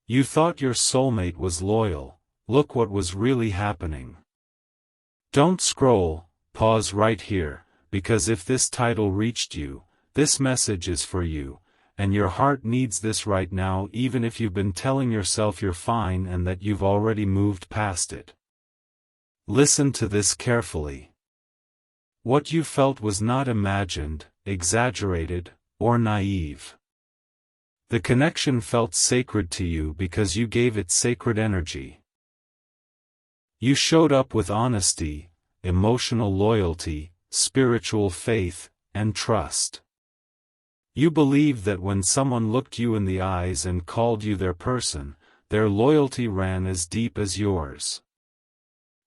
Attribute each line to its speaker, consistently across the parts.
Speaker 1: You thought your soulmate was loyal. Look what was really happening. Don't scroll, pause right here, because if this title reached you, this message is for you, and your heart needs this right now, even if you've been telling yourself you're fine and that you've already moved past it. Listen to this carefully. What you felt was not imagined, exaggerated, or naive. The connection felt sacred to you because you gave it sacred energy. You showed up with honesty, emotional loyalty, spiritual faith, and trust. You believed that when someone looked you in the eyes and called you their person, their loyalty ran as deep as yours.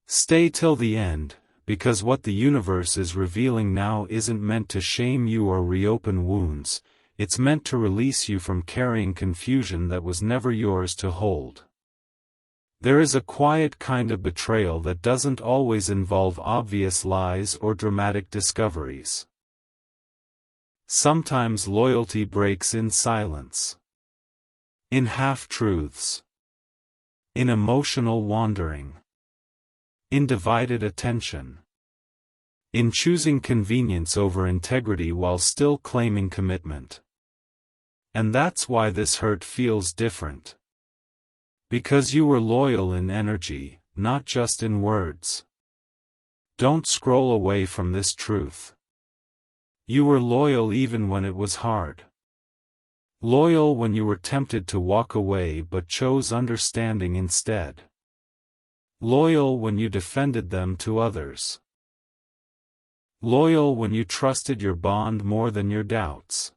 Speaker 1: Stay till the end, because what the universe is revealing now isn't meant to shame you or reopen wounds, it's meant to release you from carrying confusion that was never yours to hold. There is a quiet kind of betrayal that doesn't always involve obvious lies or dramatic discoveries. Sometimes loyalty breaks in silence. In half-truths. In emotional wandering. In divided attention. In choosing convenience over integrity while still claiming commitment. And that's why this hurt feels different. Because you were loyal in energy, not just in words. Don't scroll away from this truth. You were loyal even when it was hard. Loyal when you were tempted to walk away but chose understanding instead. Loyal when you defended them to others. Loyal when you trusted your bond more than your doubts.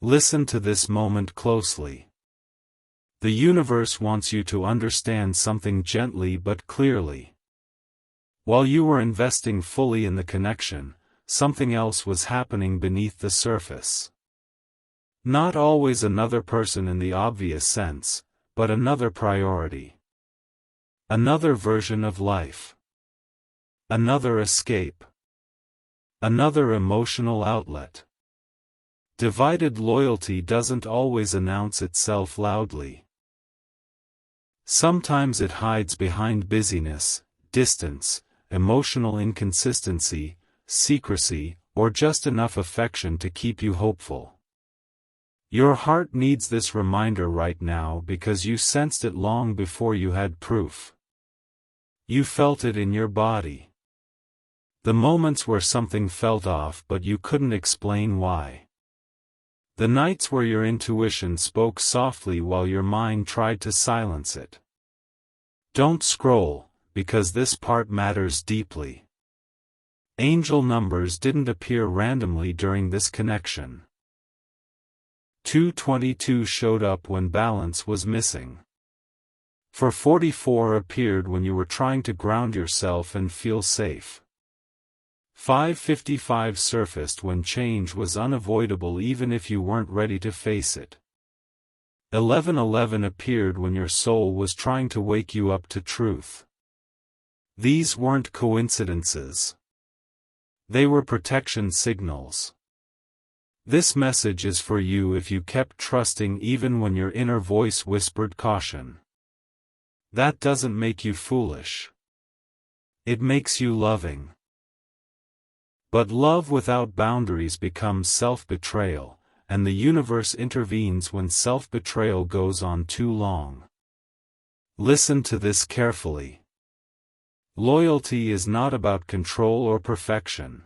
Speaker 1: Listen to this moment closely. The universe wants you to understand something gently but clearly. While you were investing fully in the connection, something else was happening beneath the surface. Not always another person in the obvious sense, but another priority. Another version of life. Another escape. Another emotional outlet. Divided loyalty doesn't always announce itself loudly. Sometimes it hides behind busyness, distance, emotional inconsistency, secrecy, or just enough affection to keep you hopeful. Your heart needs this reminder right now because you sensed it long before you had proof. You felt it in your body. The moments where something felt off but you couldn't explain why. The nights where your intuition spoke softly while your mind tried to silence it. Don't scroll, because this part matters deeply. Angel numbers didn't appear randomly during this connection. 222 showed up when balance was missing. 444 appeared when you were trying to ground yourself and feel safe. 555 surfaced when change was unavoidable even if you weren't ready to face it. 1111 appeared when your soul was trying to wake you up to truth. These weren't coincidences. They were protection signals. This message is for you if you kept trusting even when your inner voice whispered caution. That doesn't make you foolish. It makes you loving. But love without boundaries becomes self-betrayal, and the universe intervenes when self-betrayal goes on too long. Listen to this carefully. Loyalty is not about control or perfection.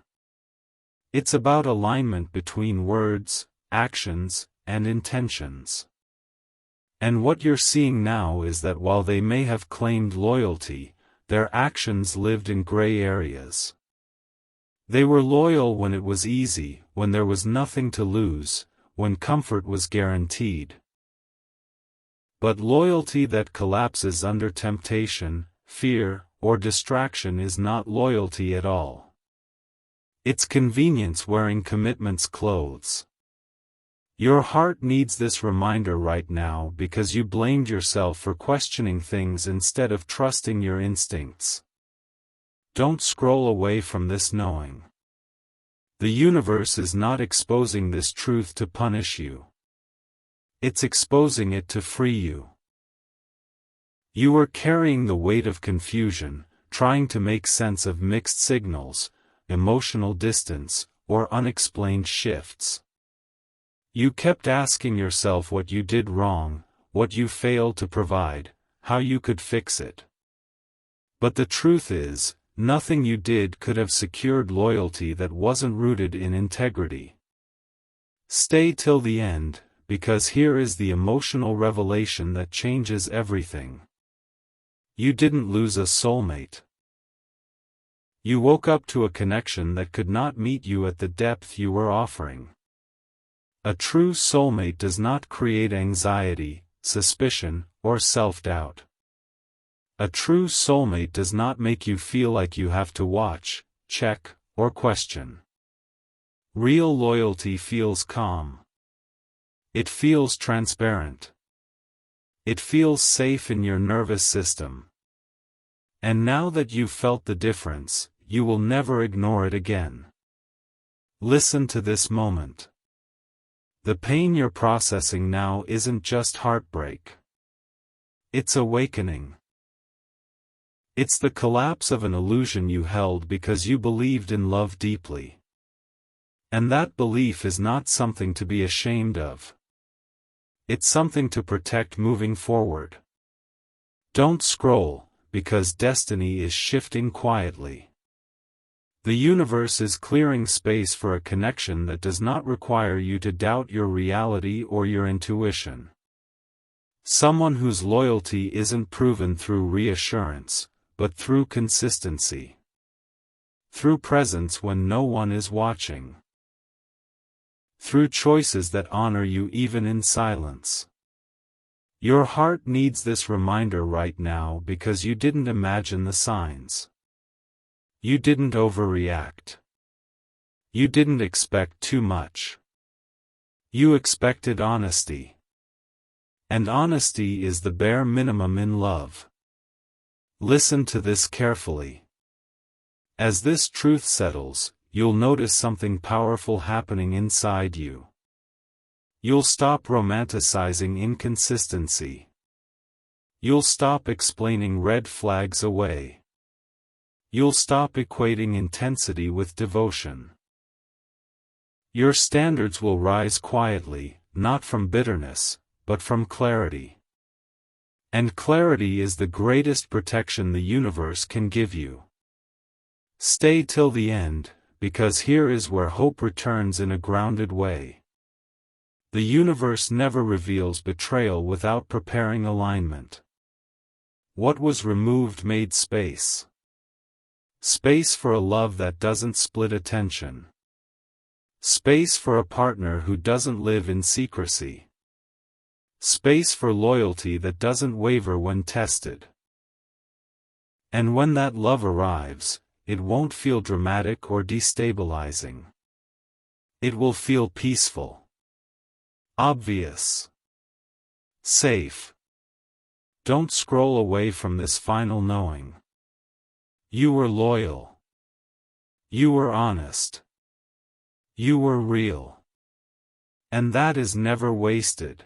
Speaker 1: It's about alignment between words, actions, and intentions. And what you're seeing now is that while they may have claimed loyalty, their actions lived in gray areas. They were loyal when it was easy, when there was nothing to lose, when comfort was guaranteed. But loyalty that collapses under temptation, fear, or distraction is not loyalty at all. It's convenience wearing commitment's clothes. Your heart needs this reminder right now because you blamed yourself for questioning things instead of trusting your instincts. Don't scroll away from this knowing. The universe is not exposing this truth to punish you. It's exposing it to free you. You were carrying the weight of confusion, trying to make sense of mixed signals, emotional distance, or unexplained shifts. You kept asking yourself what you did wrong, what you failed to provide, how you could fix it. But the truth is, nothing you did could have secured loyalty that wasn't rooted in integrity. Stay till the end, because here is the emotional revelation that changes everything. You didn't lose a soulmate. You woke up to a connection that could not meet you at the depth you were offering. A true soulmate does not create anxiety, suspicion, or self-doubt. A true soulmate does not make you feel like you have to watch, check, or question. Real loyalty feels calm. It feels transparent. It feels safe in your nervous system. And now that you've felt the difference, you will never ignore it again. Listen to this moment. The pain you're processing now isn't just heartbreak. It's awakening. It's the collapse of an illusion you held because you believed in love deeply. And that belief is not something to be ashamed of. It's something to protect moving forward. Don't scroll, because destiny is shifting quietly. The universe is clearing space for a connection that does not require you to doubt your reality or your intuition. Someone whose loyalty isn't proven through reassurance, but through consistency. Through presence when no one is watching. Through choices that honor you even in silence. Your heart needs this reminder right now because you didn't imagine the signs. You didn't overreact. You didn't expect too much. You expected honesty. And honesty is the bare minimum in love. Listen to this carefully. As this truth settles, you'll notice something powerful happening inside you. You'll stop romanticizing inconsistency. You'll stop explaining red flags away. You'll stop equating intensity with devotion. Your standards will rise quietly, not from bitterness, but from clarity. And clarity is the greatest protection the universe can give you. Stay till the end, because here is where hope returns in a grounded way. The universe never reveals betrayal without preparing alignment. What was removed made space. Space for a love that doesn't split attention. Space for a partner who doesn't live in secrecy. Space for loyalty that doesn't waver when tested. And when that love arrives, it won't feel dramatic or destabilizing. It will feel peaceful. Obvious. Safe. Don't scroll away from this final knowing. You were loyal. You were honest. You were real. And that is never wasted.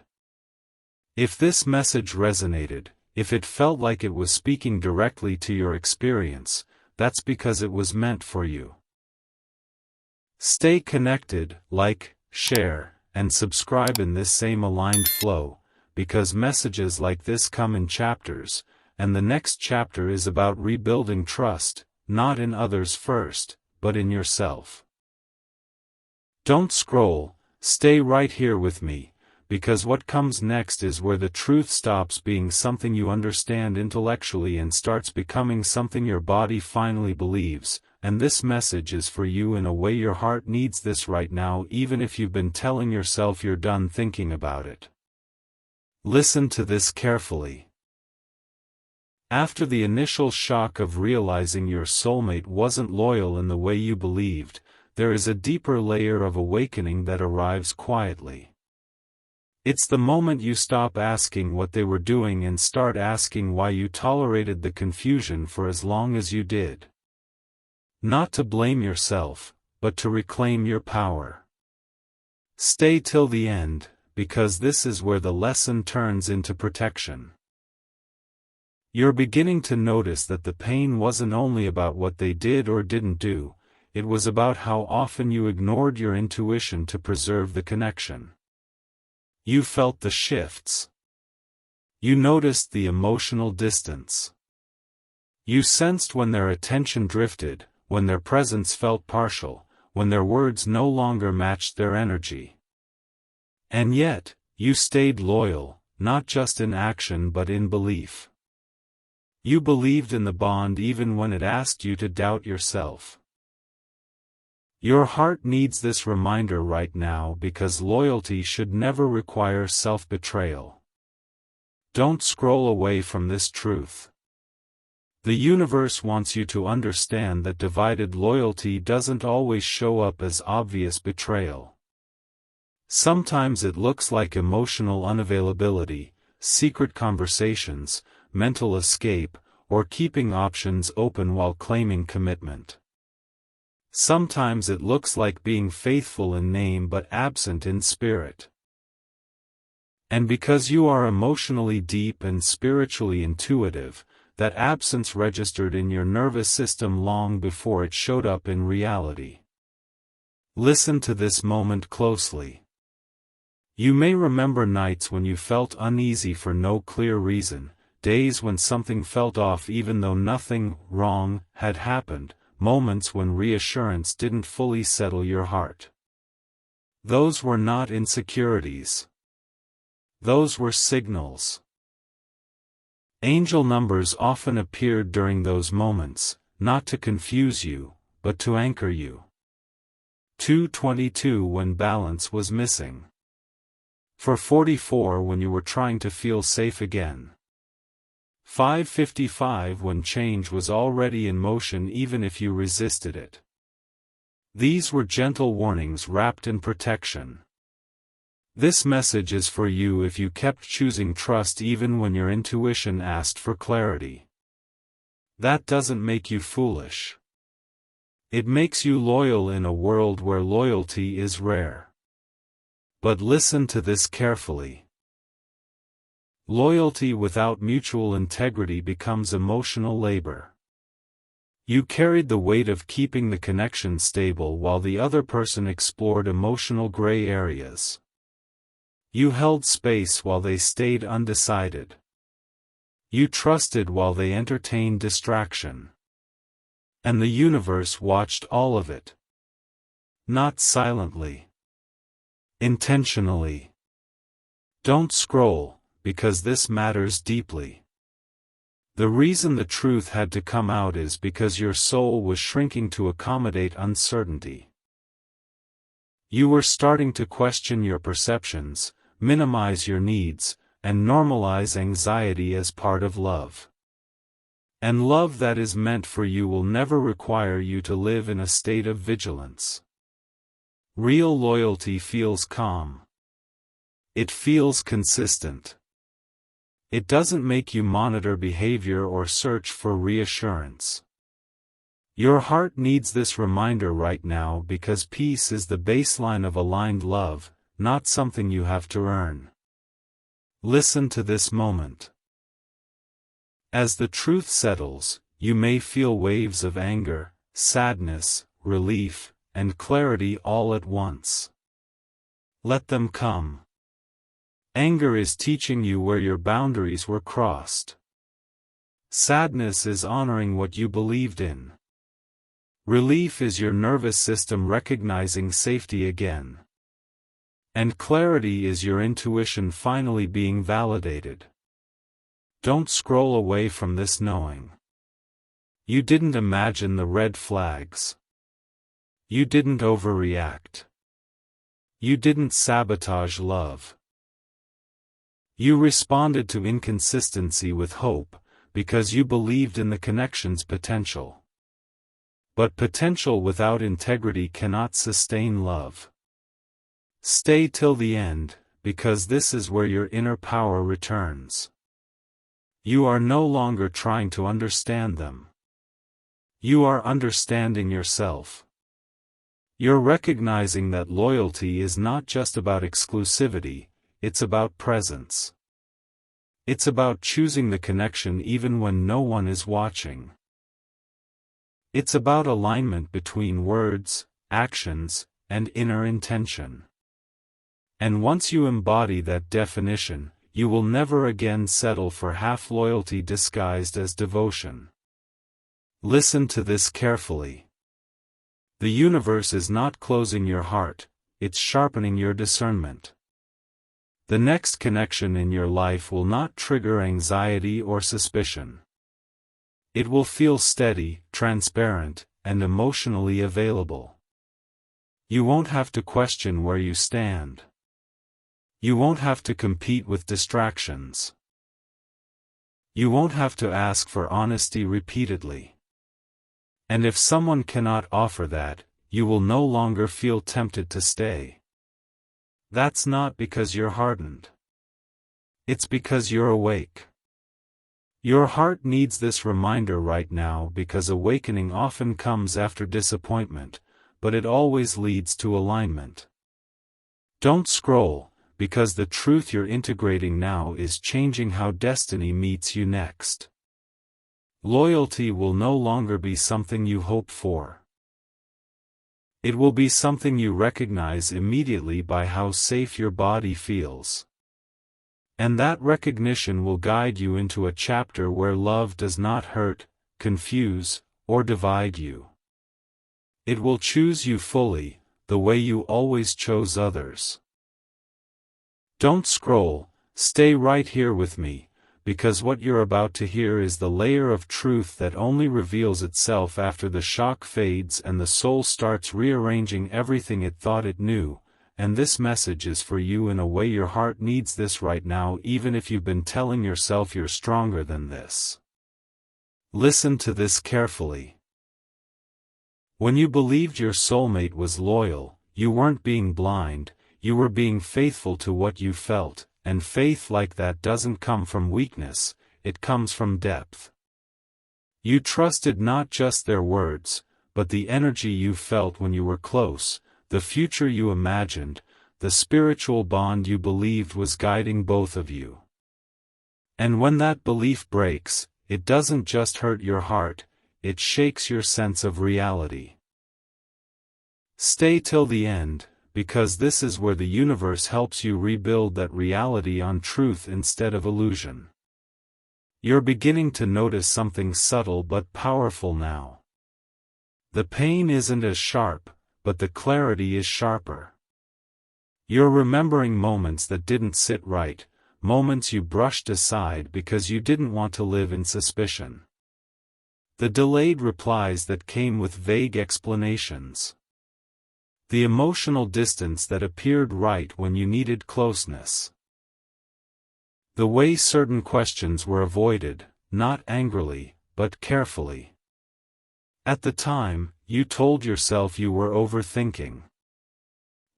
Speaker 1: If this message resonated, if it felt like it was speaking directly to your experience, that's because it was meant for you. Stay connected, like, share, and subscribe in this same aligned flow, because messages like this come in chapters, and the next chapter is about rebuilding trust, not in others first, but in yourself. Don't scroll, stay right here with me, because what comes next is where the truth stops being something you understand intellectually and starts becoming something your body finally believes, and this message is for you in a way your heart needs this right now, even if you've been telling yourself you're done thinking about it. Listen to this carefully. After the initial shock of realizing your soulmate wasn't loyal in the way you believed, there is a deeper layer of awakening that arrives quietly. It's the moment you stop asking what they were doing and start asking why you tolerated the confusion for as long as you did. Not to blame yourself, but to reclaim your power. Stay till the end, because this is where the lesson turns into protection. You're beginning to notice that the pain wasn't only about what they did or didn't do, it was about how often you ignored your intuition to preserve the connection. You felt the shifts. You noticed the emotional distance. You sensed when their attention drifted, when their presence felt partial, when their words no longer matched their energy. And yet, you stayed loyal, not just in action but in belief. You believed in the bond even when it asked you to doubt yourself. Your heart needs this reminder right now because loyalty should never require self-betrayal. Don't scroll away from this truth. The universe wants you to understand that divided loyalty doesn't always show up as obvious betrayal. Sometimes it looks like emotional unavailability, secret conversations, mental escape, or keeping options open while claiming commitment. Sometimes it looks like being faithful in name but absent in spirit. And because you are emotionally deep and spiritually intuitive, that absence registered in your nervous system long before it showed up in reality. Listen to this moment closely. You may remember nights when you felt uneasy for no clear reason, days when something felt off even though nothing wrong had happened, moments when reassurance didn't fully settle your heart. Those were not insecurities. Those were signals. Angel numbers often appeared during those moments, not to confuse you, but to anchor you. 222 when balance was missing. 444 when you were trying to feel safe again. 555 when change was already in motion even if you resisted it. These were gentle warnings wrapped in protection. This message is for you if you kept choosing trust even when your intuition asked for clarity. That doesn't make you foolish. It makes you loyal in a world where loyalty is rare. But listen to this carefully. Loyalty without mutual integrity becomes emotional labor. You carried the weight of keeping the connection stable while the other person explored emotional gray areas. You held space while they stayed undecided. You trusted while they entertained distraction. And the universe watched all of it. Not silently. Intentionally. Don't scroll, because this matters deeply. The reason the truth had to come out is because your soul was shrinking to accommodate uncertainty. You were starting to question your perceptions, minimize your needs, and normalize anxiety as part of love. And love that is meant for you will never require you to live in a state of vigilance. Real loyalty feels calm. It feels consistent. It doesn't make you monitor behavior or search for reassurance. Your heart needs this reminder right now because peace is the baseline of aligned love, not something you have to earn. Listen to this moment. As the truth settles, you may feel waves of anger, sadness, relief, and clarity all at once. Let them come. Anger is teaching you where your boundaries were crossed. Sadness is honoring what you believed in. Relief is your nervous system recognizing safety again. And clarity is your intuition finally being validated. Don't scroll away from this knowing. You didn't imagine the red flags. You didn't overreact. You didn't sabotage love. You responded to inconsistency with hope, because you believed in the connection's potential. But potential without integrity cannot sustain love. Stay till the end, because this is where your inner power returns. You are no longer trying to understand them. You are understanding yourself. You're recognizing that loyalty is not just about exclusivity, it's about presence. It's about choosing the connection even when no one is watching. It's about alignment between words, actions, and inner intention. And once you embody that definition, you will never again settle for half-loyalty disguised as devotion. Listen to this carefully. The universe is not closing your heart, it's sharpening your discernment. The next connection in your life will not trigger anxiety or suspicion. It will feel steady, transparent, and emotionally available. You won't have to question where you stand. You won't have to compete with distractions. You won't have to ask for honesty repeatedly. And if someone cannot offer that, you will no longer feel tempted to stay. That's not because you're hardened. It's because you're awake. Your heart needs this reminder right now because awakening often comes after disappointment, but it always leads to alignment. Don't scroll, because the truth you're integrating now is changing how destiny meets you next. Loyalty will no longer be something you hope for. It will be something you recognize immediately by how safe your body feels. And that recognition will guide you into a chapter where love does not hurt, confuse, or divide you. It will choose you fully, the way you always chose others. Don't scroll, stay right here with me, because what you're about to hear is the layer of truth that only reveals itself after the shock fades and the soul starts rearranging everything it thought it knew, and this message is for you in a way your heart needs this right now, even if you've been telling yourself you're stronger than this. Listen to this carefully. When you believed your soulmate was loyal, you weren't being blind, you were being faithful to what you felt, and faith like that doesn't come from weakness, it comes from depth. You trusted not just their words, but the energy you felt when you were close, the future you imagined, the spiritual bond you believed was guiding both of you. And when that belief breaks, it doesn't just hurt your heart, it shakes your sense of reality. Stay till the end, because this is where the universe helps you rebuild that reality on truth instead of illusion. You're beginning to notice something subtle but powerful now. The pain isn't as sharp, but the clarity is sharper. You're remembering moments that didn't sit right, moments you brushed aside because you didn't want to live in suspicion. The delayed replies that came with vague explanations. The emotional distance that appeared right when you needed closeness. The way certain questions were avoided, not angrily, but carefully. At the time, you told yourself you were overthinking.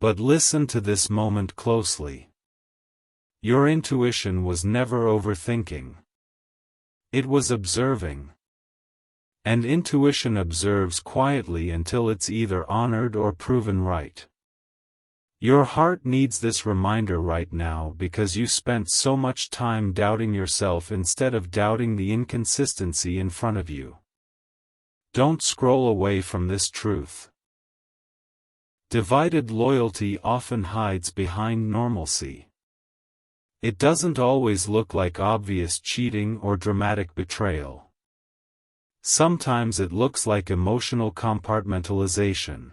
Speaker 1: But listen to this moment closely. Your intuition was never overthinking. It was observing. And intuition observes quietly until it's either honored or proven right. Your heart needs this reminder right now because you spent so much time doubting yourself instead of doubting the inconsistency in front of you. Don't scroll away from this truth. Divided loyalty often hides behind normalcy. It doesn't always look like obvious cheating or dramatic betrayal. Sometimes it looks like emotional compartmentalization.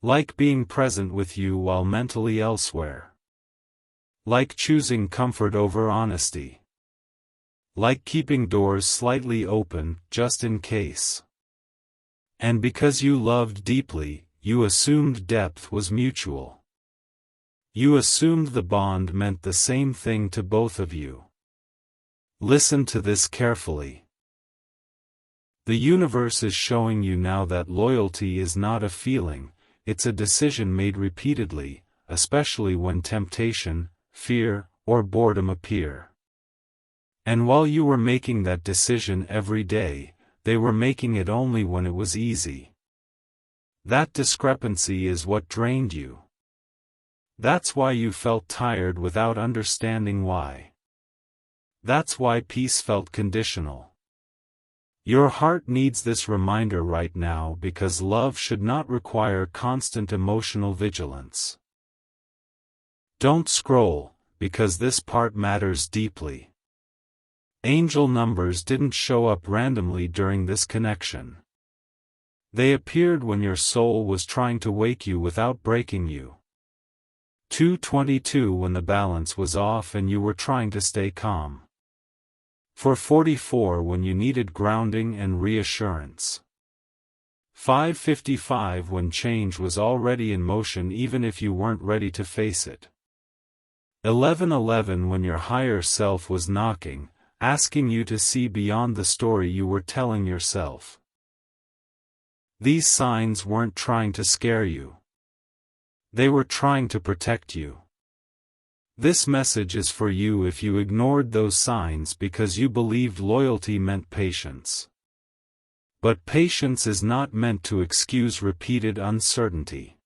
Speaker 1: Like being present with you while mentally elsewhere. Like choosing comfort over honesty. Like keeping doors slightly open, just in case. And because you loved deeply, you assumed depth was mutual. You assumed the bond meant the same thing to both of you. Listen to this carefully. The universe is showing you now that loyalty is not a feeling, it's a decision made repeatedly, especially when temptation, fear, or boredom appear. And while you were making that decision every day, they were making it only when it was easy. That discrepancy is what drained you. That's why you felt tired without understanding why. That's why peace felt conditional. Your heart needs this reminder right now because love should not require constant emotional vigilance. Don't scroll, because this part matters deeply. Angel numbers didn't show up randomly during this connection. They appeared when your soul was trying to wake you without breaking you. 222 when the balance was off and you were trying to stay calm. 444 when you needed grounding and reassurance. 555 when change was already in motion even if you weren't ready to face it. 1111 when your higher self was knocking, asking you to see beyond the story you were telling yourself. These signs weren't trying to scare you. They were trying to protect you. This message is for you if you ignored those signs because you believed loyalty meant patience. But patience is not meant to excuse repeated uncertainty.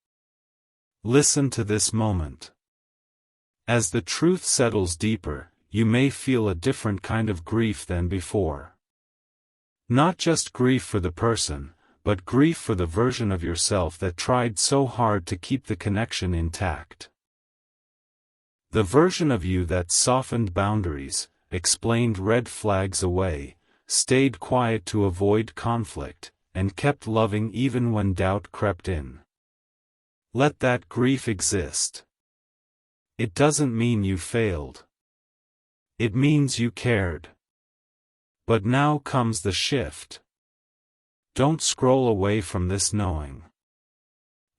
Speaker 1: Listen to this moment. As the truth settles deeper, you may feel a different kind of grief than before. Not just grief for the person, but grief for the version of yourself that tried so hard to keep the connection intact. The version of you that softened boundaries, explained red flags away, stayed quiet to avoid conflict, and kept loving even when doubt crept in. Let that grief exist. It doesn't mean you failed. It means you cared. But now comes the shift. Don't scroll away from this knowing.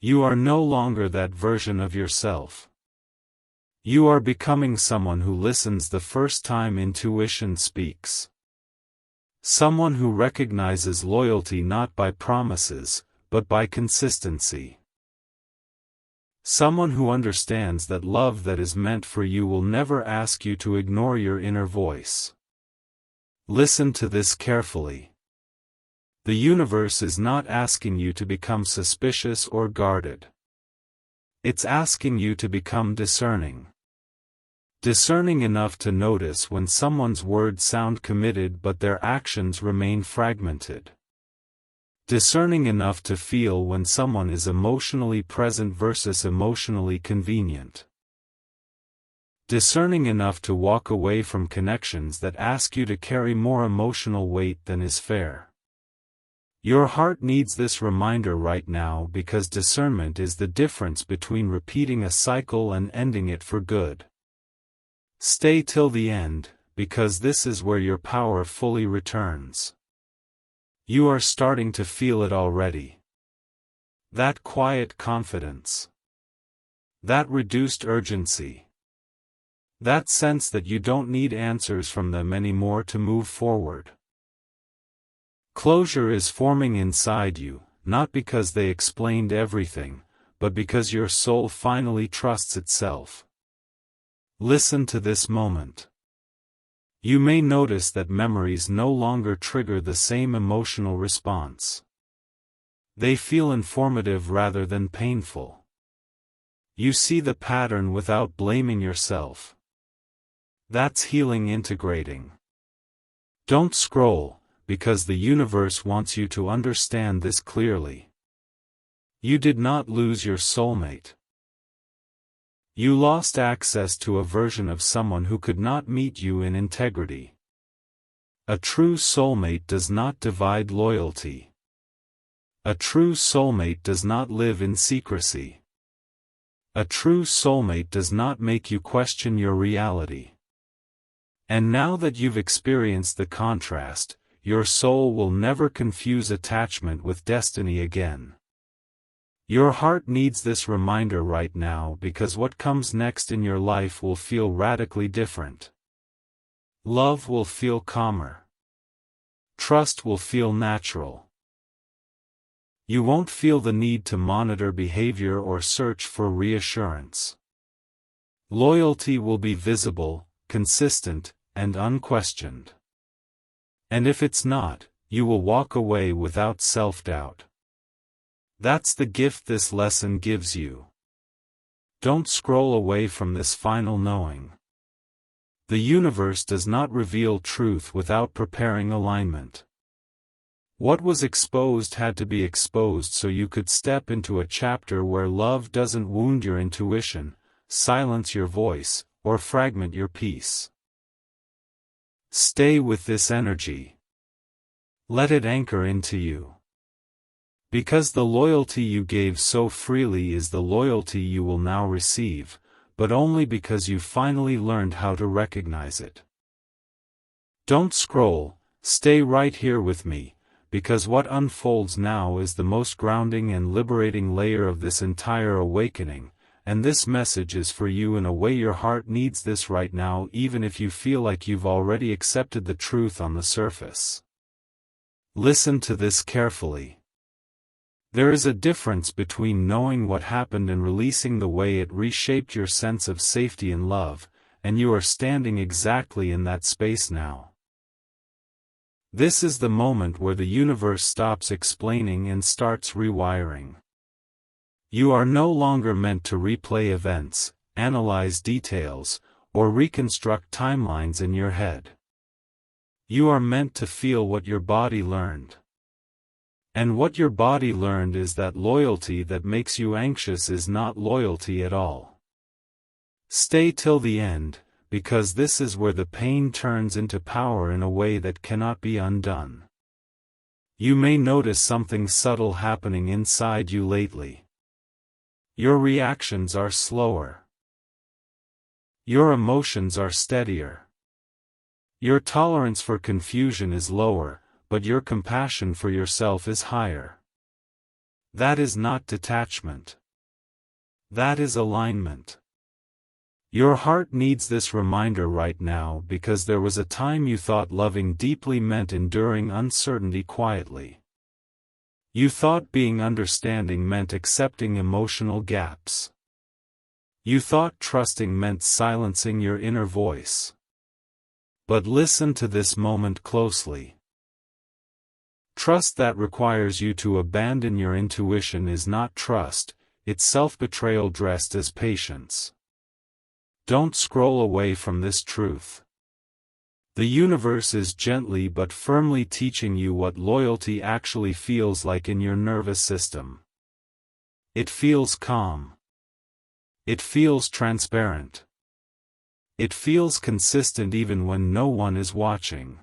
Speaker 1: You are no longer that version of yourself. You are becoming someone who listens the first time intuition speaks. Someone who recognizes loyalty not by promises, but by consistency. Someone who understands that love that is meant for you will never ask you to ignore your inner voice. Listen to this carefully. The universe is not asking you to become suspicious or guarded. It's asking you to become discerning. Discerning enough to notice when someone's words sound committed but their actions remain fragmented. Discerning enough to feel when someone is emotionally present versus emotionally convenient. Discerning enough to walk away from connections that ask you to carry more emotional weight than is fair. Your heart needs this reminder right now because discernment is the difference between repeating a cycle and ending it for good. Stay till the end, because this is where your power fully returns. You are starting to feel it already. That quiet confidence. That reduced urgency. That sense that you don't need answers from them anymore to move forward. Closure is forming inside you, not because they explained everything, but because your soul finally trusts itself. Listen to this moment. You may notice that memories no longer trigger the same emotional response. They feel informative rather than painful. You see the pattern without blaming yourself. That's healing integrating. Don't scroll, because the universe wants you to understand this clearly. You did not lose your soulmate. You lost access to a version of someone who could not meet you in integrity. A true soulmate does not divide loyalty. A true soulmate does not live in secrecy. A true soulmate does not make you question your reality. And now that you've experienced the contrast, your soul will never confuse attachment with destiny again. Your heart needs this reminder right now because what comes next in your life will feel radically different. Love will feel calmer. Trust will feel natural. You won't feel the need to monitor behavior or search for reassurance. Loyalty will be visible, consistent, and unquestioned. And if it's not, you will walk away without self-doubt. That's the gift this lesson gives you. Don't scroll away from this final knowing. The universe does not reveal truth without preparing alignment. What was exposed had to be exposed so you could step into a chapter where love doesn't wound your intuition, silence your voice, or fragment your peace. Stay with this energy. Let it anchor into you. Because the loyalty you gave so freely is the loyalty you will now receive, but only because you finally learned how to recognize it. Don't scroll, stay right here with me, because what unfolds now is the most grounding and liberating layer of this entire awakening, and this message is for you in a way your heart needs this right now, even if you feel like you've already accepted the truth on the surface. Listen to this carefully. There is a difference between knowing what happened and releasing the way it reshaped your sense of safety and love, and you are standing exactly in that space now. This is the moment where the universe stops explaining and starts rewiring. You are no longer meant to replay events, analyze details, or reconstruct timelines in your head. You are meant to feel what your body learned. And what your body learned is that loyalty that makes you anxious is not loyalty at all. Stay till the end, because this is where the pain turns into power in a way that cannot be undone. You may notice something subtle happening inside you lately. Your reactions are slower. Your emotions are steadier. Your tolerance for confusion is lower, but your compassion for yourself is higher. That is not detachment. That is alignment. Your heart needs this reminder right now because there was a time you thought loving deeply meant enduring uncertainty quietly. You thought being understanding meant accepting emotional gaps. You thought trusting meant silencing your inner voice. But listen to this moment closely. Trust that requires you to abandon your intuition is not trust, it's self-betrayal dressed as patience. Don't scroll away from this truth. The universe is gently but firmly teaching you what loyalty actually feels like in your nervous system. It feels calm. It feels transparent. It feels consistent even when no one is watching.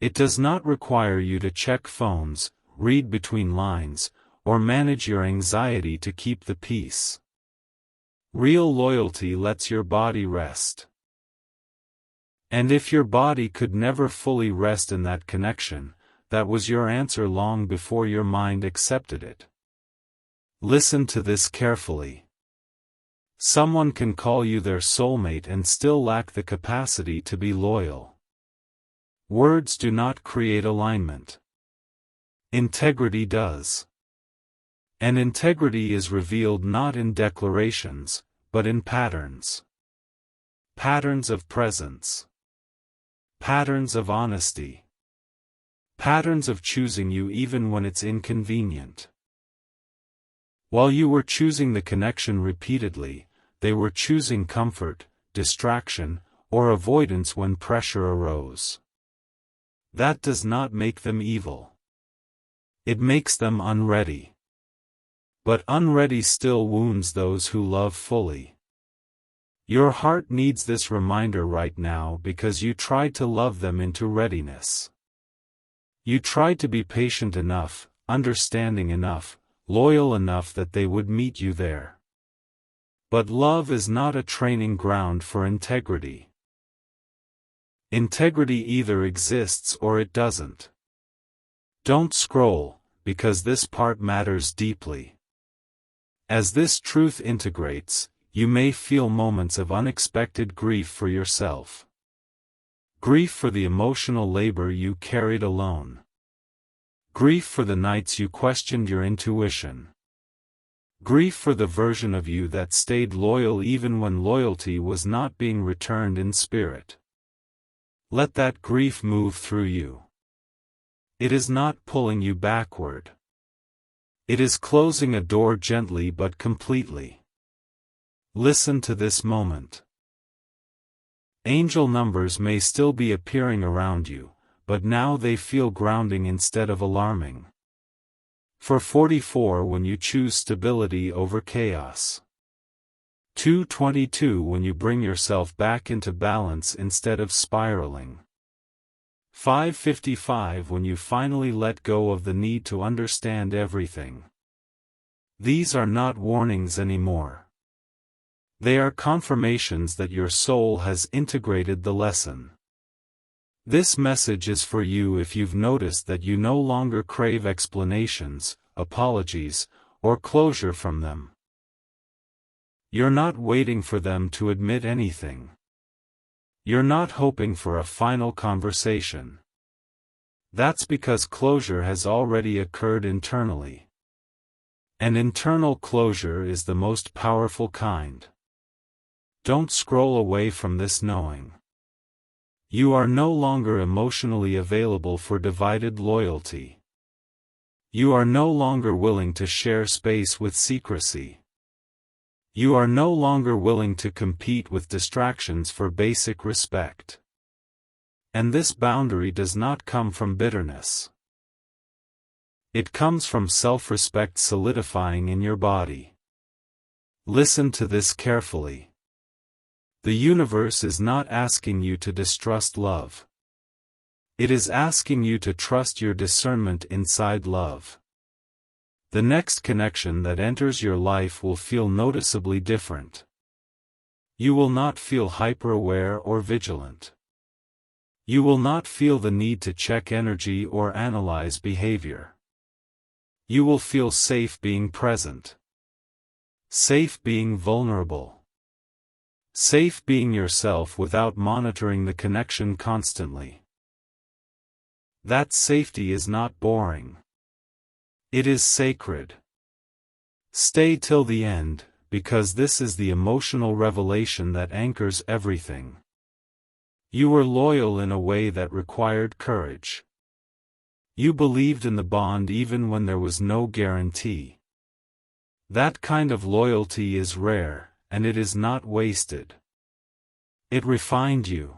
Speaker 1: It does not require you to check phones, read between lines, or manage your anxiety to keep the peace. Real loyalty lets your body rest. And if your body could never fully rest in that connection, that was your answer long before your mind accepted it. Listen to this carefully. Someone can call you their soulmate and still lack the capacity to be loyal. Words do not create alignment. Integrity does. And integrity is revealed not in declarations, but in patterns. Patterns of presence. Patterns of honesty. Patterns of choosing you even when it's inconvenient. While you were choosing the connection repeatedly, they were choosing comfort, distraction, or avoidance when pressure arose. That does not make them evil. It makes them unready. But unready still wounds those who love fully. Your heart needs this reminder right now because you tried to love them into readiness. You tried to be patient enough, understanding enough, loyal enough that they would meet you there. But love is not a training ground for integrity. Integrity either exists or it doesn't. Don't scroll, because this part matters deeply. As this truth integrates, you may feel moments of unexpected grief for yourself. Grief for the emotional labor you carried alone. Grief for the nights you questioned your intuition. Grief for the version of you that stayed loyal even when loyalty was not being returned in spirit. Let that grief move through you. It is not pulling you backward. It is closing a door gently but completely. Listen to this moment. Angel numbers may still be appearing around you, but now they feel grounding instead of alarming. For 44 when you choose stability over chaos. 222 when you bring yourself back into balance instead of spiraling. 555 when you finally let go of the need to understand everything. These are not warnings anymore. They are confirmations that your soul has integrated the lesson. This message is for you if you've noticed that you no longer crave explanations, apologies, or closure from them. You're not waiting for them to admit anything. You're not hoping for a final conversation. That's because closure has already occurred internally. And internal closure is the most powerful kind. Don't scroll away from this knowing. You are no longer emotionally available for divided loyalty. You are no longer willing to share space with secrecy. You are no longer willing to compete with distractions for basic respect. And this boundary does not come from bitterness. It comes from self-respect solidifying in your body. Listen to this carefully. The universe is not asking you to distrust love. It is asking you to trust your discernment inside love. The next connection that enters your life will feel noticeably different. You will not feel hyper-aware or vigilant. You will not feel the need to check energy or analyze behavior. You will feel safe being present. Safe being vulnerable. Safe being yourself without monitoring the connection constantly. That safety is not boring. It is sacred. Stay till the end, because this is the emotional revelation that anchors everything. You were loyal in a way that required courage. You believed in the bond even when there was no guarantee. That kind of loyalty is rare, and it is not wasted. It refined you.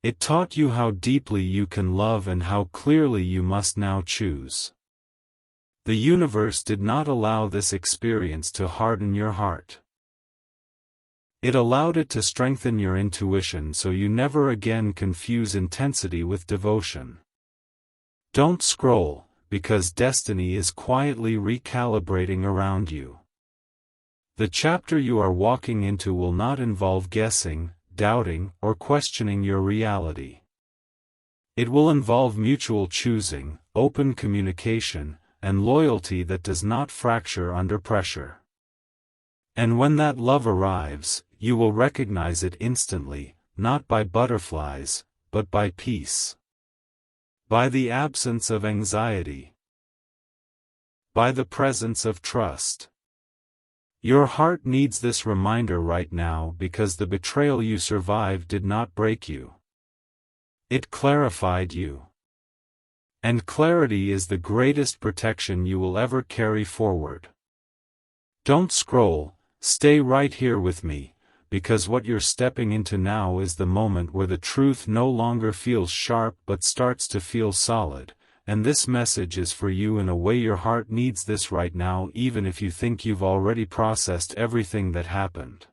Speaker 1: It taught you how deeply you can love and how clearly you must now choose. The universe did not allow this experience to harden your heart. It allowed it to strengthen your intuition so you never again confuse intensity with devotion. Don't scroll, because destiny is quietly recalibrating around you. The chapter you are walking into will not involve guessing, doubting, or questioning your reality. It will involve mutual choosing, open communication, and loyalty that does not fracture under pressure. And when that love arrives, you will recognize it instantly, not by butterflies, but by peace. By the absence of anxiety. By the presence of trust. Your heart needs this reminder right now because the betrayal you survived did not break you. It clarified you. And clarity is the greatest protection you will ever carry forward. Don't scroll, stay right here with me, because what you're stepping into now is the moment where the truth no longer feels sharp but starts to feel solid, and this message is for you in a way your heart needs this right now even if you think you've already processed everything that happened.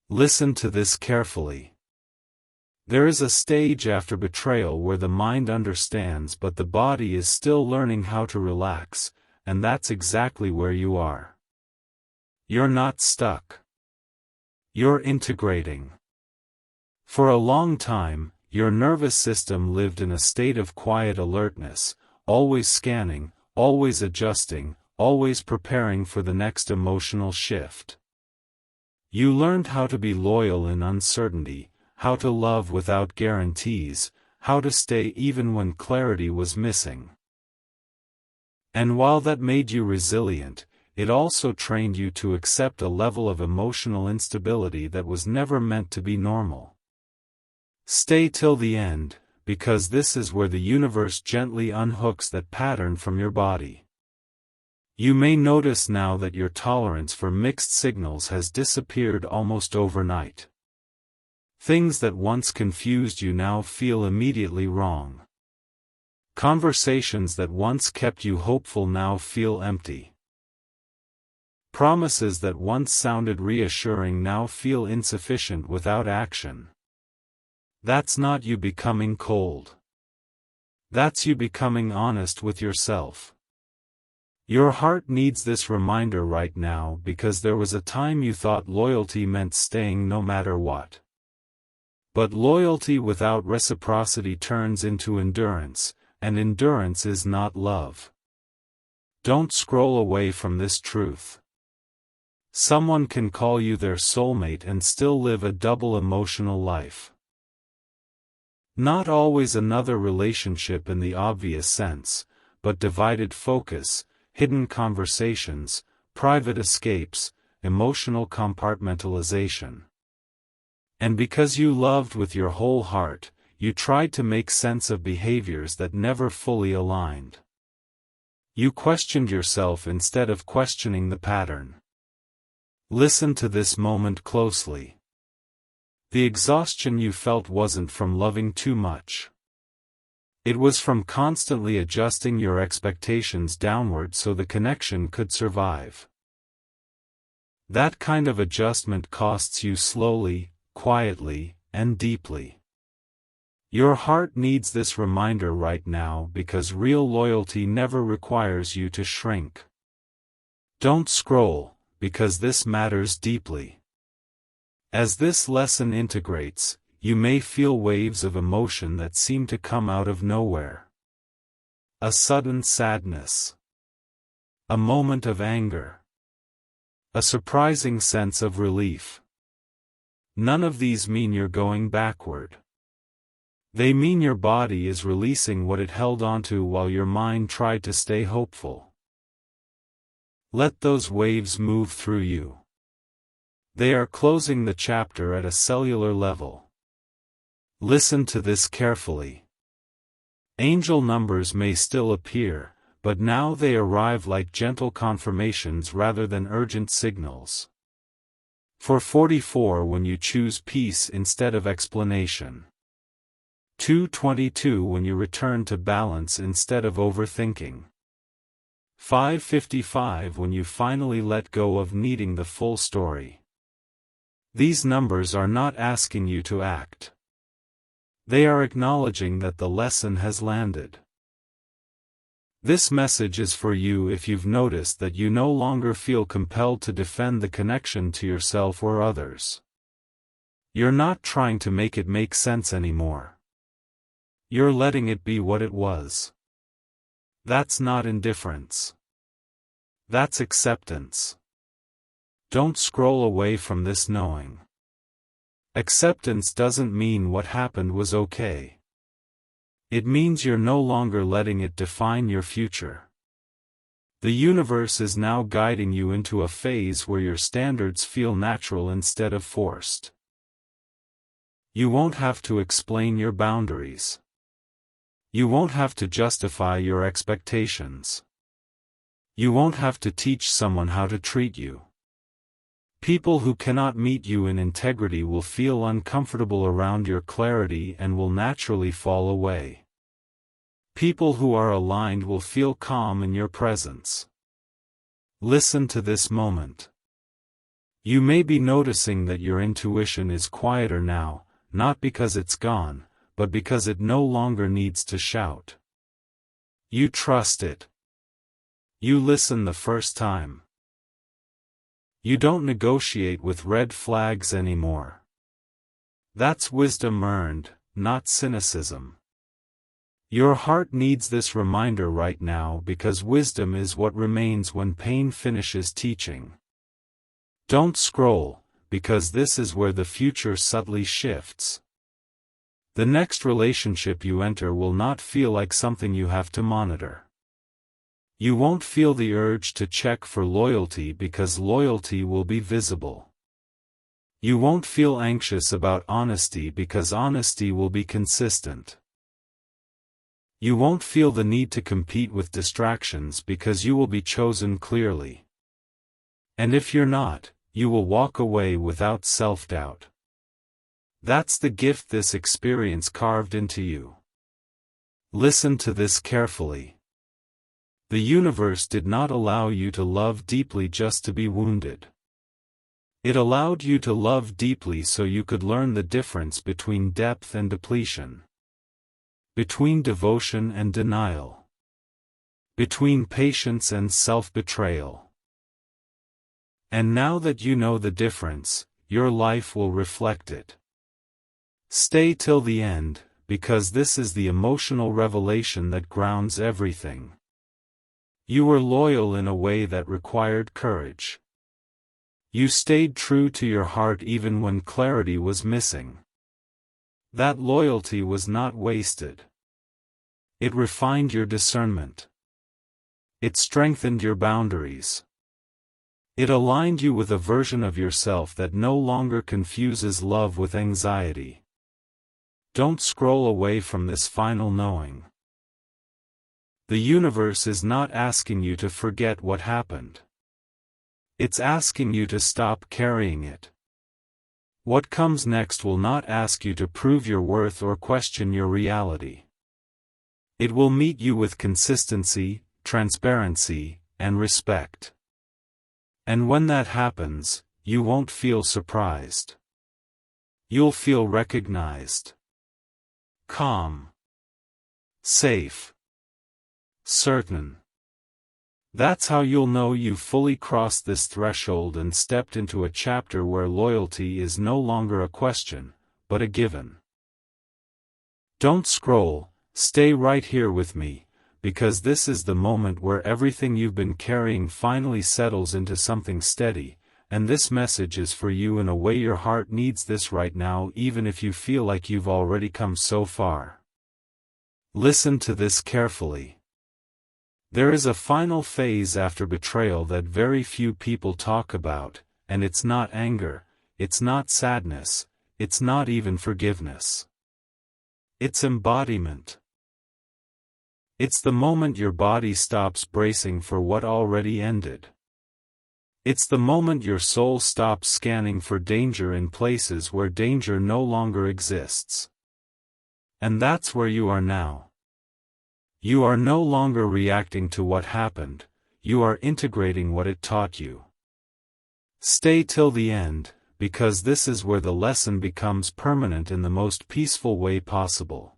Speaker 1: Listen to this carefully. There is a stage after betrayal where the mind understands but the body is still learning how to relax, and that's exactly where you are. You're not stuck. You're integrating. For a long time, your nervous system lived in a state of quiet alertness, always scanning, always adjusting, always preparing for the next emotional shift. You learned how to be loyal in uncertainty, how to love without guarantees, how to stay even when clarity was missing. And while that made you resilient, it also trained you to accept a level of emotional instability that was never meant to be normal. Stay till the end, because this is where the universe gently unhooks that pattern from your body. You may notice now that your tolerance for mixed signals has disappeared almost overnight. Things that once confused you now feel immediately wrong. Conversations that once kept you hopeful now feel empty. Promises that once sounded reassuring now feel insufficient without action. That's not you becoming cold. That's you becoming honest with yourself. Your heart needs this reminder right now because there was a time you thought loyalty meant staying no matter what. But loyalty without reciprocity turns into endurance, and endurance is not love. Don't scroll away from this truth. Someone can call you their soulmate and still live a double emotional life. Not always another relationship in the obvious sense, but divided focus, hidden conversations, private escapes, emotional compartmentalization. And because you loved with your whole heart, you tried to make sense of behaviors that never fully aligned. You questioned yourself instead of questioning the pattern. Listen to this moment closely. The exhaustion you felt wasn't from loving too much. It was from constantly adjusting your expectations downward so the connection could survive. That kind of adjustment costs you slowly, quietly, and deeply. Your heart needs this reminder right now because real loyalty never requires you to shrink. Don't scroll, because this matters deeply. As this lesson integrates, you may feel waves of emotion that seem to come out of nowhere. A sudden sadness. A moment of anger. A surprising sense of relief. None of these mean you're going backward. They mean your body is releasing what it held onto while your mind tried to stay hopeful. Let those waves move through you. They are closing the chapter at a cellular level. Listen to this carefully. Angel numbers may still appear, but now they arrive like gentle confirmations rather than urgent signals. For 44 when you choose peace instead of explanation. 222 when you return to balance instead of overthinking. 555 when you finally let go of needing the full story. These numbers are not asking you to act. They are acknowledging that the lesson has landed. This message is for you if you've noticed that you no longer feel compelled to defend the connection to yourself or others. You're not trying to make it make sense anymore. You're letting it be what it was. That's not indifference. That's acceptance. Don't scroll away from this knowing. Acceptance doesn't mean what happened was okay. It means you're no longer letting it define your future. The universe is now guiding you into a phase where your standards feel natural instead of forced. You won't have to explain your boundaries. You won't have to justify your expectations. You won't have to teach someone how to treat you. People who cannot meet you in integrity will feel uncomfortable around your clarity and will naturally fall away. People who are aligned will feel calm in your presence. Listen to this moment. You may be noticing that your intuition is quieter now, not because it's gone, but because it no longer needs to shout. You trust it. You listen the first time. You don't negotiate with red flags anymore. That's wisdom earned, not cynicism. Your heart needs this reminder right now because wisdom is what remains when pain finishes teaching. Don't scroll, because this is where the future subtly shifts. The next relationship you enter will not feel like something you have to monitor. You won't feel the urge to check for loyalty because loyalty will be visible. You won't feel anxious about honesty because honesty will be consistent. You won't feel the need to compete with distractions because you will be chosen clearly. And if you're not, you will walk away without self-doubt. That's the gift this experience carved into you. Listen to this carefully. The universe did not allow you to love deeply just to be wounded. It allowed you to love deeply so you could learn the difference between depth and depletion. Between devotion and denial. Between patience and self-betrayal. And now that you know the difference, your life will reflect it. Stay till the end, because this is the emotional revelation that grounds everything. You were loyal in a way that required courage. You stayed true to your heart even when clarity was missing. That loyalty was not wasted. It refined your discernment. It strengthened your boundaries. It aligned you with a version of yourself that no longer confuses love with anxiety. Don't scroll away from this final knowing. The universe is not asking you to forget what happened. It's asking you to stop carrying it. What comes next will not ask you to prove your worth or question your reality. It will meet you with consistency, transparency, and respect. And when that happens, you won't feel surprised. You'll feel recognized. Calm. Safe. Certain. That's how you'll know you've fully crossed this threshold and stepped into a chapter where loyalty is no longer a question, but a given. Don't scroll, stay right here with me, because this is the moment where everything you've been carrying finally settles into something steady, and this message is for you in a way your heart needs this right now, even if you feel like you've already come so far. Listen to this carefully. There is a final phase after betrayal that very few people talk about, and it's not anger, it's not sadness, it's not even forgiveness. It's embodiment. It's the moment your body stops bracing for what already ended. It's the moment your soul stops scanning for danger in places where danger no longer exists. And that's where you are now. You are no longer reacting to what happened, you are integrating what it taught you. Stay till the end, because this is where the lesson becomes permanent in the most peaceful way possible.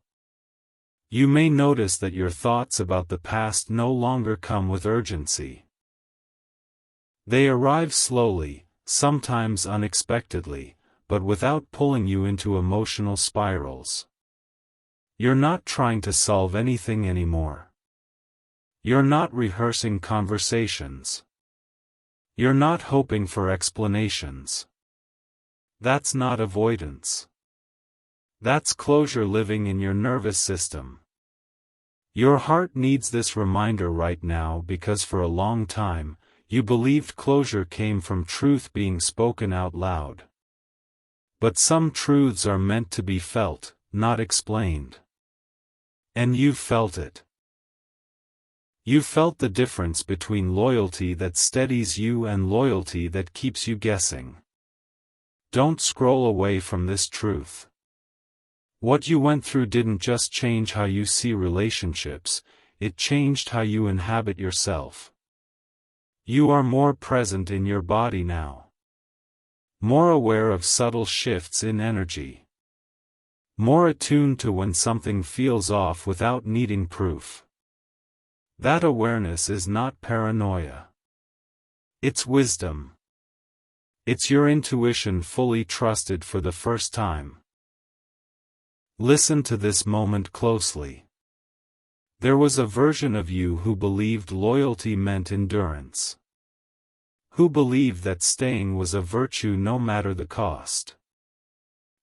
Speaker 1: You may notice that your thoughts about the past no longer come with urgency. They arrive slowly, sometimes unexpectedly, but without pulling you into emotional spirals. You're not trying to solve anything anymore. You're not rehearsing conversations. You're not hoping for explanations. That's not avoidance. That's closure living in your nervous system. Your heart needs this reminder right now because for a long time, you believed closure came from truth being spoken out loud. But some truths are meant to be felt, not explained. And you've felt it. You felt the difference between loyalty that steadies you and loyalty that keeps you guessing. Don't scroll away from this truth. What you went through didn't just change how you see relationships, it changed how you inhabit yourself. You are more present in your body now. More aware of subtle shifts in energy. More attuned to when something feels off without needing proof. That awareness is not paranoia. It's wisdom. It's your intuition fully trusted for the first time. Listen to this moment closely. There was a version of you who believed loyalty meant endurance. Who believed that staying was a virtue no matter the cost.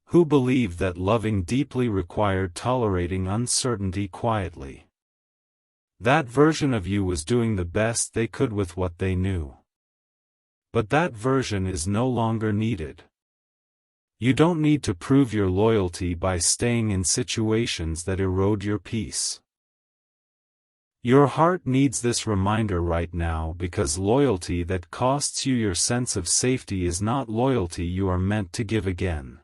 Speaker 1: Who believed that loving deeply required tolerating uncertainty quietly. That version of you was doing the best they could with what they knew. But that version is no longer needed. You don't need to prove your loyalty by staying in situations that erode your peace. Your heart needs this reminder right now because loyalty that costs you your sense of safety is not loyalty you are meant to give again.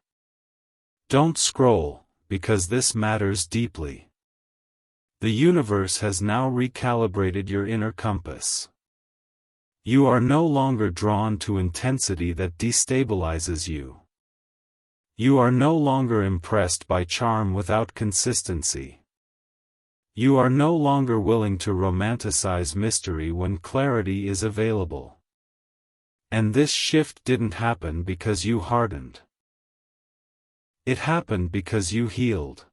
Speaker 1: Don't scroll, because this matters deeply. The universe has now recalibrated your inner compass. You are no longer drawn to intensity that destabilizes you. You are no longer impressed by charm without consistency. You are no longer willing to romanticize mystery when clarity is available. And this shift didn't happen because you hardened. It happened because you healed.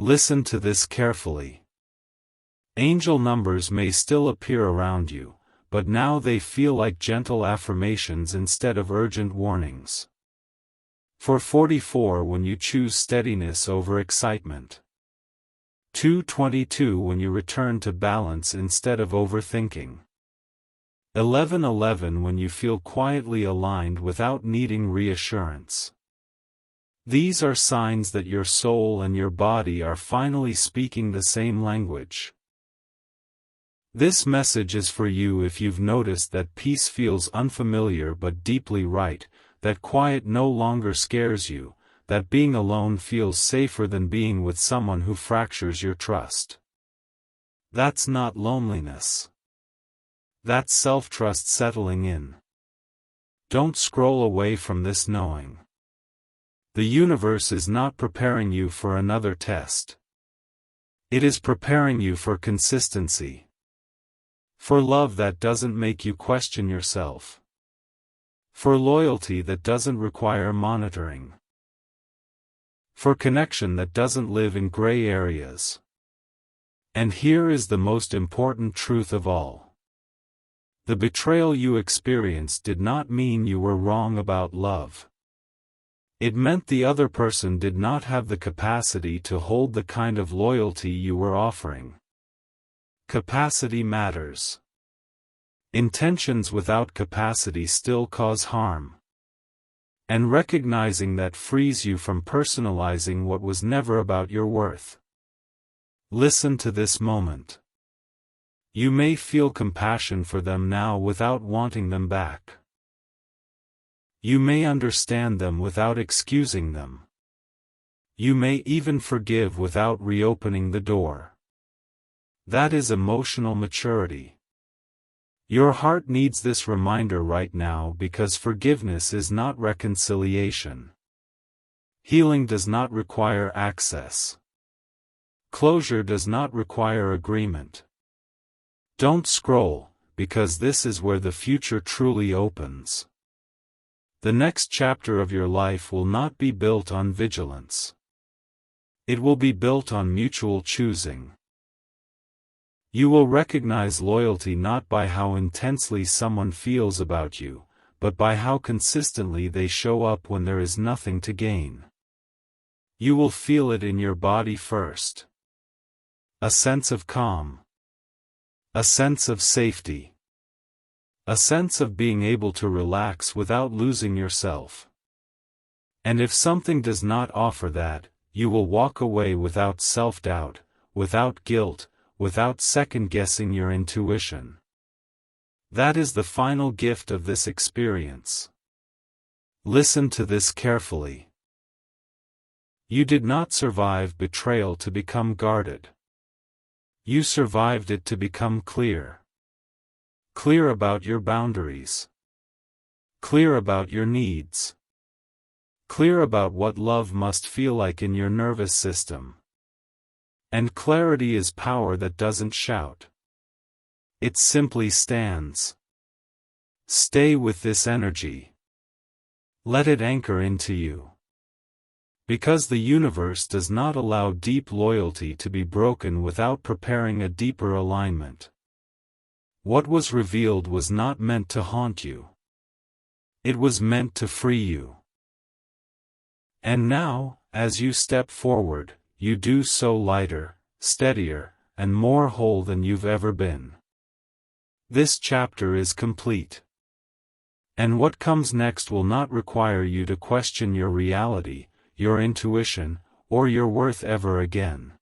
Speaker 1: Listen to this carefully. Angel numbers may still appear around you, but now they feel like gentle affirmations instead of urgent warnings. For 44 when you choose steadiness over excitement. 222 when you return to balance instead of overthinking. 1111 when you feel quietly aligned without needing reassurance. These are signs that your soul and your body are finally speaking the same language. This message is for you if you've noticed that peace feels unfamiliar but deeply right, that quiet no longer scares you, that being alone feels safer than being with someone who fractures your trust. That's not loneliness. That's self-trust settling in. Don't scroll away from this knowing. The universe is not preparing you for another test. It is preparing you for consistency. For love that doesn't make you question yourself. For loyalty that doesn't require monitoring. For connection that doesn't live in gray areas. And here is the most important truth of all. The betrayal you experienced did not mean you were wrong about love. It meant the other person did not have the capacity to hold the kind of loyalty you were offering. Capacity matters. Intentions without capacity still cause harm. And recognizing that frees you from personalizing what was never about your worth. Listen to this moment. You may feel compassion for them now without wanting them back. You may understand them without excusing them. You may even forgive without reopening the door. That is emotional maturity. Your heart needs this reminder right now because forgiveness is not reconciliation. Healing does not require access. Closure does not require agreement. Don't scroll, because this is where the future truly opens. The next chapter of your life will not be built on vigilance. It will be built on mutual choosing. You will recognize loyalty not by how intensely someone feels about you, but by how consistently they show up when there is nothing to gain. You will feel it in your body first. A sense of calm. A sense of safety. A sense of being able to relax without losing yourself. And if something does not offer that, you will walk away without self-doubt, without guilt, without second-guessing your intuition. That is the final gift of this experience. Listen to this carefully. You did not survive betrayal to become guarded. You survived it to become clear. Clear about your boundaries. Clear about your needs. Clear about what love must feel like in your nervous system. And clarity is power that doesn't shout. It simply stands. Stay with this energy. Let it anchor into you. Because the universe does not allow deep loyalty to be broken without preparing a deeper alignment. What was revealed was not meant to haunt you. It was meant to free you. And now, as you step forward, you do so lighter, steadier, and more whole than you've ever been. This chapter is complete. And what comes next will not require you to question your reality, your intuition, or your worth ever again.